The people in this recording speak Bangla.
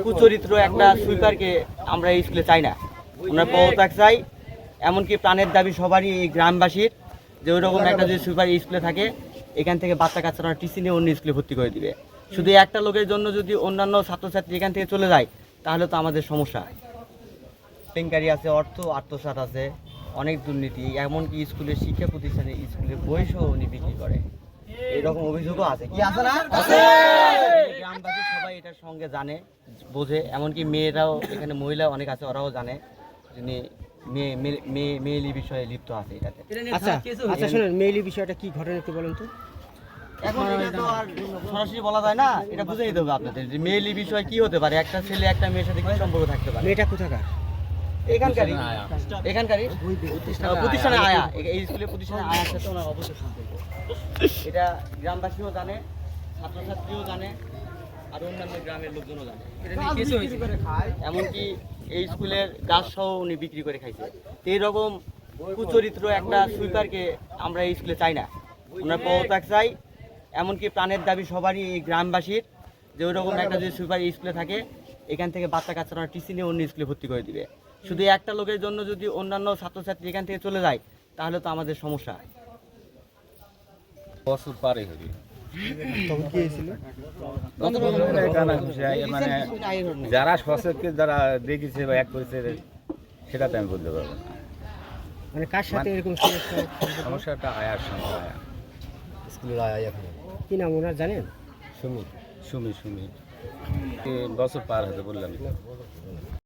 কুচরিত্র একটা সুইপারকে আমরা এই স্কুলে চাই না। আমরা পদত্যাগ চাই, এমনকি প্রাণের দাবি সবারই এই গ্রামবাসীর, যে ওই রকম একটা যদি সুইপার এই স্কুলে থাকে, এখান থেকে বাচ্চা কাচ্চারা টিসি নিয়ে অন্য স্কুলে ভর্তি করে দিবে। শুধু একটা লোকের জন্য যদি অন্যান্য ছাত্রছাত্রী এখান থেকে চলে যায়, তাহলে তো আমাদের সমস্যা। কেলেঙ্কারি আছে, অর্থ আত্মসাৎ আছে, অনেক দুর্নীতি, এমনকি স্কুলের শিক্ষা প্রতিষ্ঠানে স্কুলের বই সহ উনি বিক্রি করে, এরকম অভিযোগও আছে। কি আছে না? গ্রামবাসী সবাই এটার সঙ্গে জানে, বোঝে, এমনকি মেয়েরাও, এখানে মহিলা অনেক আছে, ওরাও জানে যিনি মেয়েলি বিষয়ে লিপ্ত আছে এটাতে। আচ্ছা আচ্ছা, শুনুন, মেইলি বিষয়টা কি ঘটনা একটু বলুন তো। এখন এটা তো আর সরাসরি বলা যায় না, এটা বুঝে নিতে হবে আপনাদের যে মেয়েলি বিষয় কি হতে পারে, একটা ছেলে একটা মেয়ের সাথে কি সম্পর্ক থাকতে পারে। মেয়েটা কোথাকার? এখানকারই প্রতিষ্ঠানে আয়া, এই স্কুলের প্রতিষ্ঠানে আয়ার সাথে ওনার অবশ্যই সম্পর্ক। এটা গ্রামবাসীও জানে, ছাত্রছাত্রীও জানে, আর অন্যান্য গ্রামের লোকজনও জানে। এমনকি এই স্কুলের গাছ সহ উনি বিক্রি করে খাইছে। তো এইরকম কুচরিত্র একটা সুইপারকে আমরা এই স্কুলে চাই না। আমরা পদত্যাগ চাই, এমনকি প্রাণের দাবি সবারই এই গ্রামবাসীর, যে ওই রকম একটা যদি সুইপার এই স্কুলে থাকে, এখান থেকে বাচ্চা কাচ্চারা টিসি নিয়ে অন্য স্কুলে ভর্তি করে দিবে। শুধু একটা লোকের জন্য যদি অন্যান্য ছাত্রছাত্রী এখান থেকে চলে যায়, তাহলে তো আমাদের সমস্যা। বছর পারে হবে তখন কি হয়েছিল? মানে যারা সচেতন, যারা দেখেছে বা এক করেছে, সেটা তো আমি বলতে পারবো না। মানে কার সাথে এরকম সমস্যাটা আয়ার সঙ্গে আয়া, স্কুলের আয়া এখন কি নাম ওনার জানেন? সুমি বছর পার হতে বললাম।